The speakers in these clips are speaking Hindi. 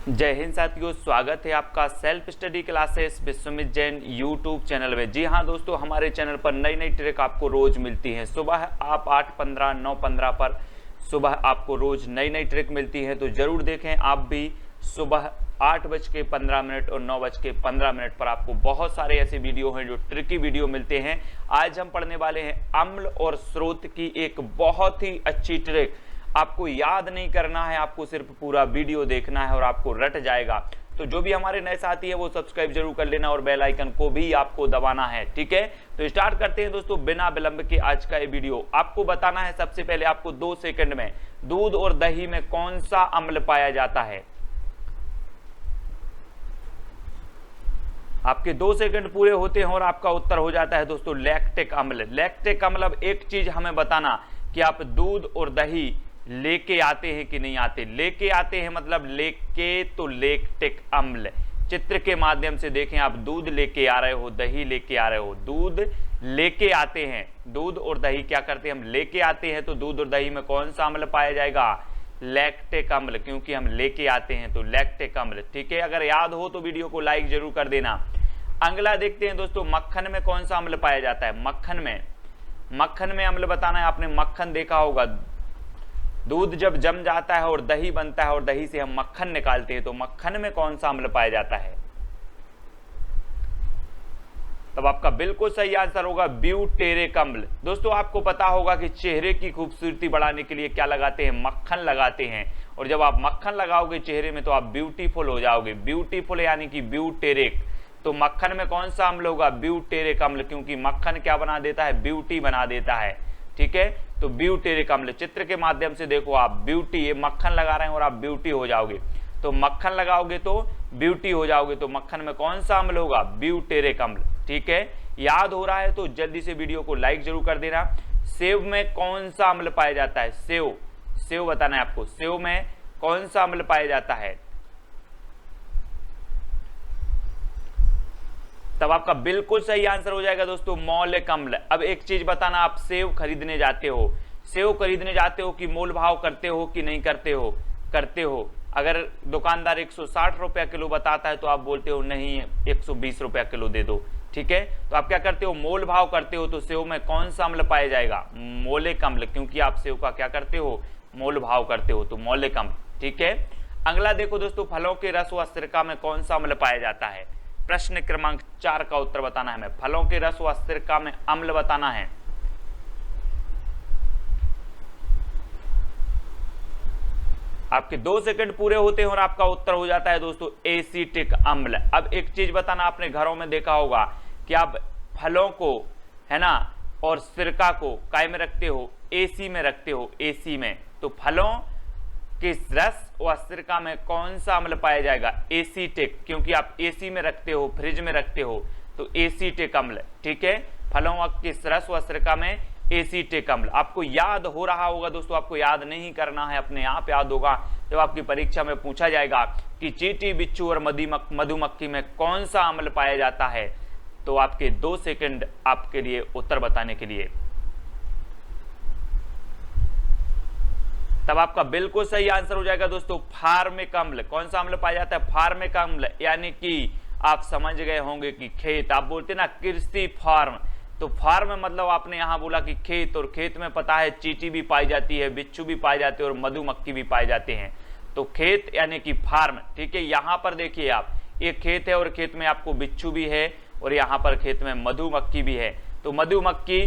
जय हिंद साथियों, स्वागत है आपका self study classes Vishwamit Jain YouTube channel में। जी हाँ दोस्तों, हमारे चैनल पर नई नई ट्रिक आपको रोज मिलती हैं। सुबह आप 8:15 9:15 पर सुबह आपको रोज नई नई ट्रिक मिलती है, तो जरूर देखें आप भी। सुबह 8:15 और 9:15 पर आपको बहुत सारे ऐसे वीडियो हैं जो ट्रिकी वीडियो मिलते हैं। आज हम पढ़ने वाले हैं अम्ल और स्रोत की एक बहुत ही अच्छी ट्रिक। आपको याद नहीं करना है, आपको सिर्फ पूरा वीडियो देखना है और आपको रट जाएगा। तो जो भी हमारे नए साथी हैं वो सब्सक्राइब जरूर कर लेना और बेल आइकन को भी आपको दबाना है, ठीक है। तो स्टार्ट करते हैं दोस्तों बिना विलंब के आज का ये वीडियो। आपको बताना है सबसे पहले, आपको 2 सेकंड में दूध और दही में कौन सा अम्ल पाया जाता है। आपके 2 सेकंड पूरे होते हैं और आपका उत्तर हो जाता है दोस्तों लैक्टिक अम्ल। लैक्टिक अम्ल। अब एक चीज हमें बताना कि आप दूध और दही लेके आते हैं कि नहीं आते। लेके आते हैं मतलब लेके, तो लैक्टिक अम्ल। चित्र के माध्यम से देखें, आप दूध लेके आ रहे हो, दही लेके आ रहे हो। दूध लेके आते हैं, दूध और दही क्या करते हैं, हम लेके आते हैं। तो दूध और दही में कौन सा अम्ल पाया जाएगा, लैक्टिक अम्ल, क्योंकि हम लेके आते हैं तो लैक्टिक अम्ल, ठीक है। अगर याद हो तो वीडियो को लाइक जरूर कर देना। अगला देखते हैं दोस्तों, मक्खन में कौन सा अम्ल पाया जाता है। मक्खन में अम्ल बताना है। आपने मक्खन देखा होगा, दूध जब जम जाता है और दही बनता है और दही से हम मक्खन निकालते हैं, तो मक्खन में कौन सा अम्ल पाया जाता है। तब आपका बिल्कुल सही आंसर होगा ब्यूटेरिक अम्ल। दोस्तों आपको पता होगा कि चेहरे की खूबसूरती बढ़ाने के लिए क्या लगाते हैं, मक्खन लगाते हैं। और जब आप मक्खन लगाओगे चेहरे में तो आप ब्यूटीफुल हो जाओगे। ब्यूटीफुल यानी कि ब्यूटेरिक। तो मक्खन में कौन सा अम्ल होगा, ब्यूटेरिक अम्ल, क्योंकि मक्खन क्या बना देता है, ब्यूटी बना देता है, ठीक है। तो ब्यूटेरिक अम्ल। चित्र के माध्यम से देखो आप, ब्यूटी, ये मक्खन लगा रहे हैं और आप ब्यूटी हो जाओगे। तो मक्खन लगाओगे तो ब्यूटी हो जाओगे। तो मक्खन में कौन सा अम्ल होगा, ब्यूटेरिक अम्ल, ठीक है। याद हो रहा है तो जल्दी से वीडियो को लाइक जरूर कर देना। सेव में कौन सा अम्ल पाया जाता है, सेव बताना है आपको। सेव में कौन सा अम्ल पाया जाता है। तब आपका बिल्कुल सही आंसर हो जाएगा दोस्तों मौलिक अम्ल। अब एक चीज बताना, आप सेव खरीदने जाते हो कि मोल भाव करते हो कि नहीं करते हो। अगर दुकानदार 160 रुपया किलो बताता है तो आप बोलते हो नहीं 120 रुपया किलो दे दो, ठीक है। तो आप क्या करते हो, मोल भाव करते हो। तो सेव में कौन सा अम्ल पाया जाएगा, मौलिक अम्ल, क्योंकि आप सेव का क्या करते हो, मोल भाव करते हो, तो मौलिक अम्ल, ठीक है। अगला देखो दोस्तों, फलों के रस व सिरका में कौन सा अम्ल पाया जाता है। प्रश्न क्रमांक 4 का उत्तर बताना है हमें। फलों के रस व सिरका में अम्ल बताना है। आपके 2 सेकंड पूरे होते हैं और आपका उत्तर हो जाता है दोस्तों एसिटिक अम्ल। अब एक चीज बताना, आपने घरों में देखा होगा कि आप फलों को, है ना, और सिरका को काय में रखते हो, एसी में रखते हो, एसी में। तो फलों किस रस व सिरका में कौन सा अम्ल पाया जाएगा, एसिटिक, क्योंकि आप एसी में रखते हो, फ्रिज में रखते हो, तो एसिटिक अम्ल, ठीक है। फलों व किस रस व सिरका में एसिटिक अम्ल। आपको याद हो रहा होगा दोस्तों, आपको याद नहीं करना है, अपने आप याद होगा जब आपकी परीक्षा में पूछा जाएगा कि चींटी, बिच्छू और मधुमक्खी में कौन सा अम्ल पाया जाता है। तो आपके 2 सेकंड आपके लिए उत्तर बताने के लिए। तब आपका बिल्कुल सही आंसर हो जाएगा दोस्तों फार्मिक अम्ल। कौन सा अम्ल पाया जाता है, फार्मिक अम्ल, यानी कि आप समझ गए होंगे कि खेत, आप बोलते ना कृषि फार्म, तो फार्म मतलब आपने यहां बोला कि खेत, और खेत में पता है चींटी भी पाई जाती है, बिच्छू भी पाए जाते हैं और मधुमक्खी भी पाए जाते हैं। तो खेत यानी कि फार्म, ठीक है। यहां पर देखिए आप, ये खेत है और खेत में आपको बिच्छू भी है और यहां पर खेत में मधुमक्खी भी है। तो मधुमक्खी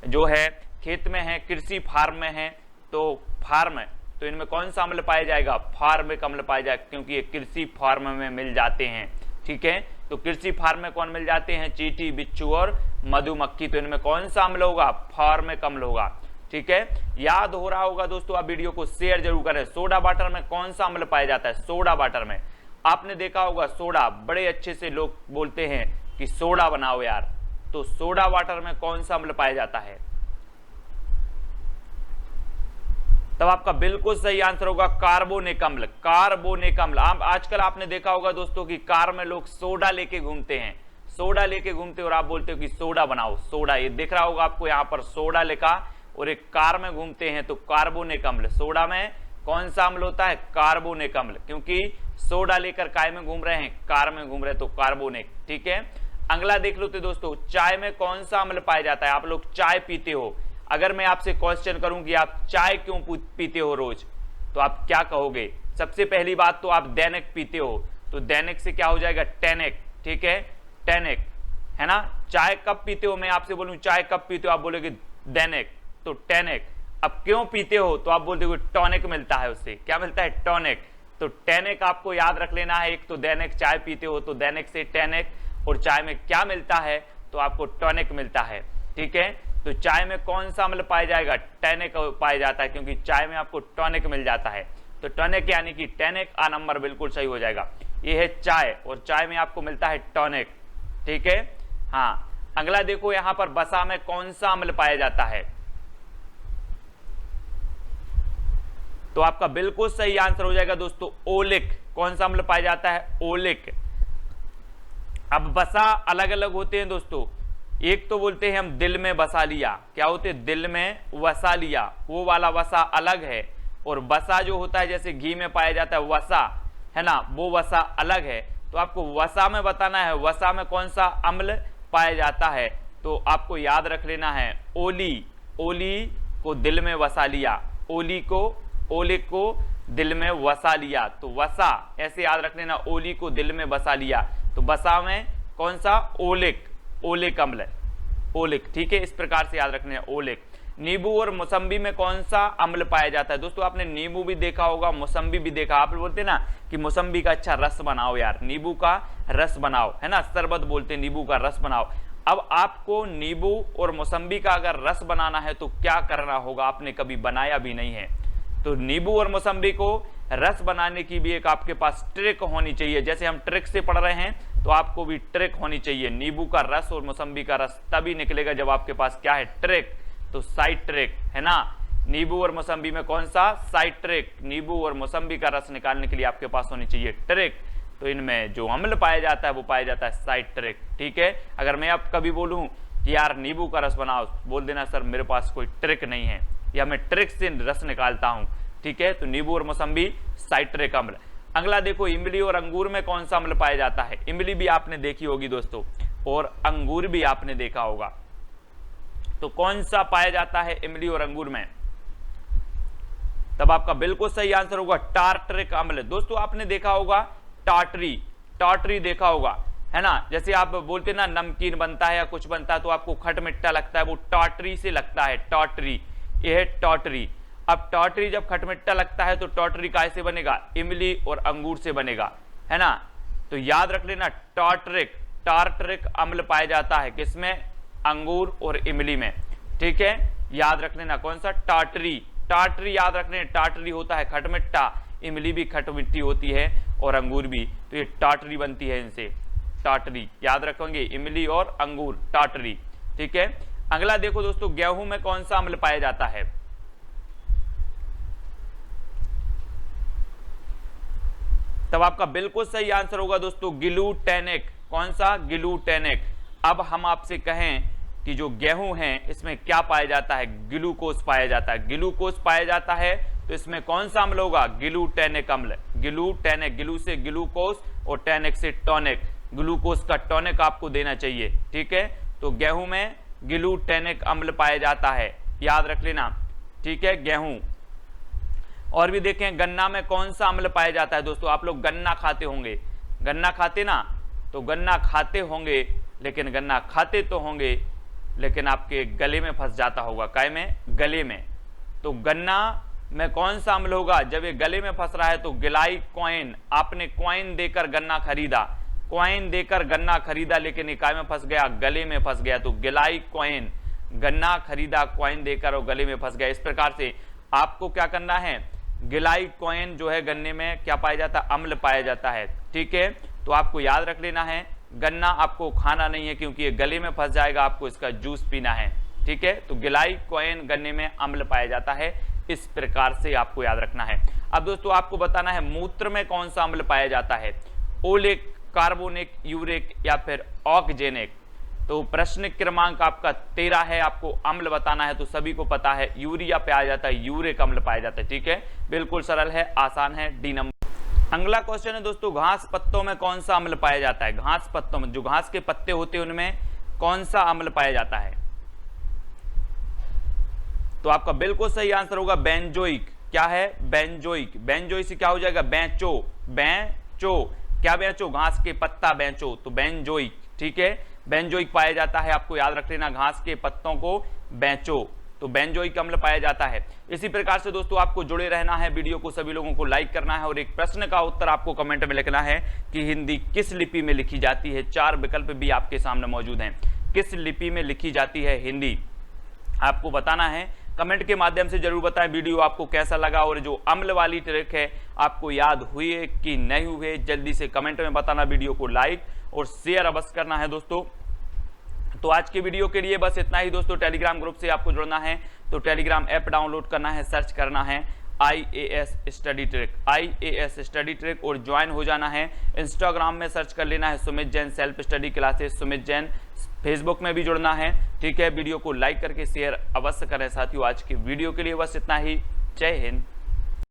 जो है खेत में है, कृषि फार्म में है, तो फार्म है, तो इनमें कौन सा अम्ल पाया जाएगा, फार्मिक अम्ल पाया जाएगा, क्योंकि ये कृषि फार्म में मिल जाते हैं, ठीक है। तो कृषि फार्म में कौन मिल जाते हैं, चींटी, बिच्छू और मधुमक्खी। तो इनमें कौन सा अम्ल होगा, फार्मिक अम्ल होगा, ठीक है। याद हो रहा होगा दोस्तों, आप वीडियो को शेयर जरूर करें। सोडा वाटर में कौन सा अम्ल पाया जाता है, सोडा वाटर में आपने देखा होगा सोडा, बड़े अच्छे से लोग बोलते हैं कि सोडा बनाओ यार। तो सोडा वाटर में कौन सा अम्ल पाया जाता है। तब आपका बिल्कुल सही आंसर होगा कार्बोनिक अम्ल। कार्बोनिक अम्ल। आजकल आपने देखा होगा दोस्तों कि कार में लोग सोडा लेके घूमते हैं, और आप बोलते हो कि सोडा बनाओ, सोडा, ये दिख रहा होगा आपको यहाँ पर सोडा लिखा, और एक कार में घूमते हैं। तो कार्बोनिक अम्ल, सोडा में कौन सा अम्ल होता है, कार्बोनिक अम्ल, क्योंकि सोडा लेकर काय में घूम रहे हैं, कार में घूम रहे हैं, तो कार्बोनिक। ठीक है, अगला देख लो तो दोस्तों, चाय में कौन सा अम्ल पाया जाता है? आप लोग चाय पीते हो, अगर मैं आपसे क्वेश्चन करूं कि आप चाय क्यों पीते हो रोज, तो आप क्या कहोगे? सबसे पहली बात तो आप दैनिक पीते हो, तो दैनिक से क्या हो जाएगा? टैनिक। ठीक है, टैनिक, है ना। चाय कब पीते हो? मैं आपसे बोलूं चाय कब पीते हो, आप बोलोगे दैनिक, तो टैनिक। अब क्यों पीते हो, तो आप बोलते हो टॉनिक मिलता है उससे। क्या मिलता है? टॉनिक। तो टैनिक आपको याद रख लेना है। एक तो दैनिक चाय पीते हो तो दैनिक से टैनिक, और चाय में क्या मिलता है? तो आपको टॉनिक मिलता है। ठीक है, तो चाय में कौन सा अम्ल पाया जाएगा? टैनिक पाया जाता है, क्योंकि चाय में आपको टॉनिक मिल जाता है। तो टॉनिक यानी कि टैनिक, आ नंबर बिल्कुल सही हो जाएगा। ये है चाय, और चाय में आपको मिलता है टॉनिक। ठीक है, हाँ। अगला देखो, यहां पर वसा में कौन सा अम्ल पाया जाता है? तो आपका बिल्कुल सही आंसर हो जाएगा दोस्तों ओलिक। कौन सा अम्ल पाया जाता है? ओलिक। अब वसा अलग अलग होते हैं दोस्तों, एक तो बोलते हैं हम दिल में वसा लिया। क्या होते हैं? दिल में वसा लिया, वो वाला वसा अलग है। और वसा जो होता है जैसे घी में पाया जाता है वसा, है ना, वो वसा अलग है। तो आपको वसा में बताना है वसा में कौन सा अम्ल पाया जाता है। तो आपको याद रख लेना है ओली। ओली को दिल में वसा लिया, ओली को, ओलिक को दिल में वसा लिया। तो वसा ऐसे याद रख लेना, ओली को दिल में वसा लिया। तो वसा में कौन सा? ओलिक, ओलिक अम्ल, ओलिक। ठीक है, इस प्रकार से याद रखना है ओलिक। नींबू और मौसम्बी में कौन सा अम्ल पाया जाता है? दोस्तों आपने नींबू भी देखा होगा, मौसम्बी भी देखा। आप बोलते हैं ना कि मौसम्बी का अच्छा रस बनाओ यार, नींबू का रस बनाओ, है ना, शरबत बोलते हैं, नींबू का रस बनाओ। अब आपको नींबू और मौसम्बी का अगर रस बनाना है तो क्या करना होगा? आपने कभी बनाया भी नहीं है, तो नींबू और मौसम्बी को रस बनाने की भी एक आपके पास ट्रिक होनी चाहिए। जैसे हम ट्रिक से पढ़ रहे हैं, तो आपको भी ट्रिक होनी चाहिए। नींबू का रस और मौसम्बी का रस तभी निकलेगा जब आपके पास क्या है? ट्रिक। तो साइड ट्रिक, है ना। नींबू और मौसम्बी में कौन सा? Side trick. नींबू और मौसम्बी का रस निकालने के लिए आपके पास होनी चाहिए ट्रिक। तो इनमें जो अम्ल पाया जाता है वो पाया जाता है साइड ट्रिक। ठीक है, अगर मैं अब कभी बोलूं कि यार नींबू का रस बनाओ, बोल देना सर मेरे पास कोई ट्रिक नहीं है, या मैं ट्रिक से रस निकालता हूं। ठीक है, तो नींबू और मौसम्बी साइट्रिक अम्ल। अगला देखो, इमली और अंगूर में कौन सा अम्ल पाया जाता है? इमली भी आपने देखी होगी दोस्तों, और अंगूर भी आपने देखा होगा। तो कौन सा पाया जाता है इमली और अंगूर में? तब आपका बिल्कुल सही आंसर होगा टार्टरिक अम्ल। दोस्तों आपने देखा होगा टार्टरी, टार्टरी देखा होगा, है ना। जैसे आप बोलते ना नमकीन बनता है या कुछ बनता है तो आपको खट मिट्टा लगता है, वो टार्टरी से लगता है, टार्टरी। यह है टार्टरी। अब टार्टरी जब खटमिट्टा लगता है तो टार्टरी कैसे बनेगा? इमली और अंगूर से बनेगा, है ना। तो याद रख लेना टार्टरिक, टार्टरिक अम्ल पाया जाता है किसमें? अंगूर और इमली में। ठीक है, याद रख लेना कौन सा? टार्टरी। टार्टरी याद रख लेना, टार्टरी होता है खटमिट्टा, इमली भी खटमिट्टी होती है और अंगूर भी, तो ये टार्टरी बनती है इनसे, टार्टरी। याद रखेंगे इमली और अंगूर, टार्टरी। ठीक है, अगला देखो दोस्तों, गेहूं में कौन सा अम्ल पाया जाता है? तब आपका बिल्कुल सही आंसर होगा दोस्तों ग्लूटेनिक। कौन सा? ग्लूटेनिक। अब हम आपसे कहें कि जो गेहूं है इसमें क्या पाया जाता है? ग्लूकोज पाया जाता है। ग्लूकोज पाया जाता है तो इसमें कौन सा अम्ल होगा? ग्लूटेनिक अम्ल। ग्लूटेनिक, ग्लू से ग्लूकोज और टैनिक से टॉनिक। ग्लूकोज का टॉनिक आपको देना चाहिए। ठीक है, तो गेहूं में ग्लूटेनिक अम्ल पाया जाता है, याद रख लेना। ठीक है, गेहूं। और भी देखें, गन्ना में कौन सा अम्ल पाया जाता है? दोस्तों आप लोग गन्ना खाते होंगे, गन्ना खाते ना, तो गन्ना खाते होंगे, लेकिन गन्ना खाते तो होंगे लेकिन आपके गले में फंस जाता होगा। काय में? गले में। तो गन्ना में कौन सा अम्ल होगा? जब ये गले में फंस रहा है तो ग्लाइकोइन। आपने कॉइन देकर गन्ना खरीदा, कॉइन देकर गन्ना खरीदा, लेकिन ये काय में फंस गया? गले में फंस गया। तो ग्लाइकोइन, गन्ना खरीदा कॉइन देकर और गले में फंस गया। इस प्रकार से आपको क्या करना है? ग्लाइकोइन जो है गन्ने में क्या पाया जाता है? अम्ल पाया जाता है। ठीक है, तो आपको याद रख लेना है गन्ना आपको खाना नहीं है क्योंकि ये गले में फंस जाएगा, आपको इसका जूस पीना है। ठीक है, तो ग्लाइकोइन गन्ने में अम्ल पाया जाता है, इस प्रकार से आपको याद रखना है। अब दोस्तों आपको बताना है मूत्र में कौन सा अम्ल पाया जाता है? ओलिक, कार्बोनिक, यूरिक या फिर ऑक्जेनिक। तो प्रश्न क्रमांक आपका 13 है, आपको अम्ल बताना है। तो सभी को पता है यूरिया पाया जाता है, यूरिक अम्ल पाया जाता है। ठीक है, बिल्कुल सरल है, आसान है, डी नंबर। अगला क्वेश्चन है दोस्तों, घास पत्तों में कौन सा अम्ल पाया जाता है? घास पत्तों में, जो घास के पत्ते होते हैं उनमें कौन सा अम्ल पाया जाता है? तो आपका बिल्कुल सही आंसर होगा बेंजोइक। क्या है? बेंजोइक। बेंजोइक से क्या हो जाएगा? बेंचो। बेंचो क्या? बेंचो, घास के पत्ता बेंचो, तो बेंजोइक। ठीक है, बेंजोइक पाया जाता है, आपको याद रख लेना, घास के पत्तों को बेंचो, तो बेंजोइक अम्ल पाया जाता है। इसी प्रकार से दोस्तों आपको जुड़े रहना है, वीडियो को सभी लोगों को लाइक करना है और एक प्रश्न का उत्तर आपको कमेंट में लिखना है कि हिंदी किस लिपि में लिखी जाती है। 4 विकल्प भी आपके सामने मौजूद हैं, किस लिपि में लिखी जाती है हिंदी, आपको बताना है। कमेंट के माध्यम से जरूर बताएं वीडियो आपको कैसा लगा और जो अम्ल वाली ट्रिक है आपको याद हुई है कि नहीं हुई, जल्दी से कमेंट में बताना। वीडियो को लाइक और शेयर अवश्य करना है दोस्तों। तो आज के वीडियो के लिए बस इतना ही दोस्तों। टेलीग्राम ग्रुप से आपको जुड़ना है तो टेलीग्राम ऐप डाउनलोड करना है, सर्च करना है IAS study trick, IAS study trick, और ज्वाइन हो जाना है। इंस्टाग्राम में सर्च कर लेना है Sumit Jain self study classes Sumit Jain. Facebook में भी जुड़ना है। ठीक है, वीडियो को लाइक करके शेयर अवश्य करें साथियों। आज की वीडियो के लिए बस इतना ही। जय हिंद।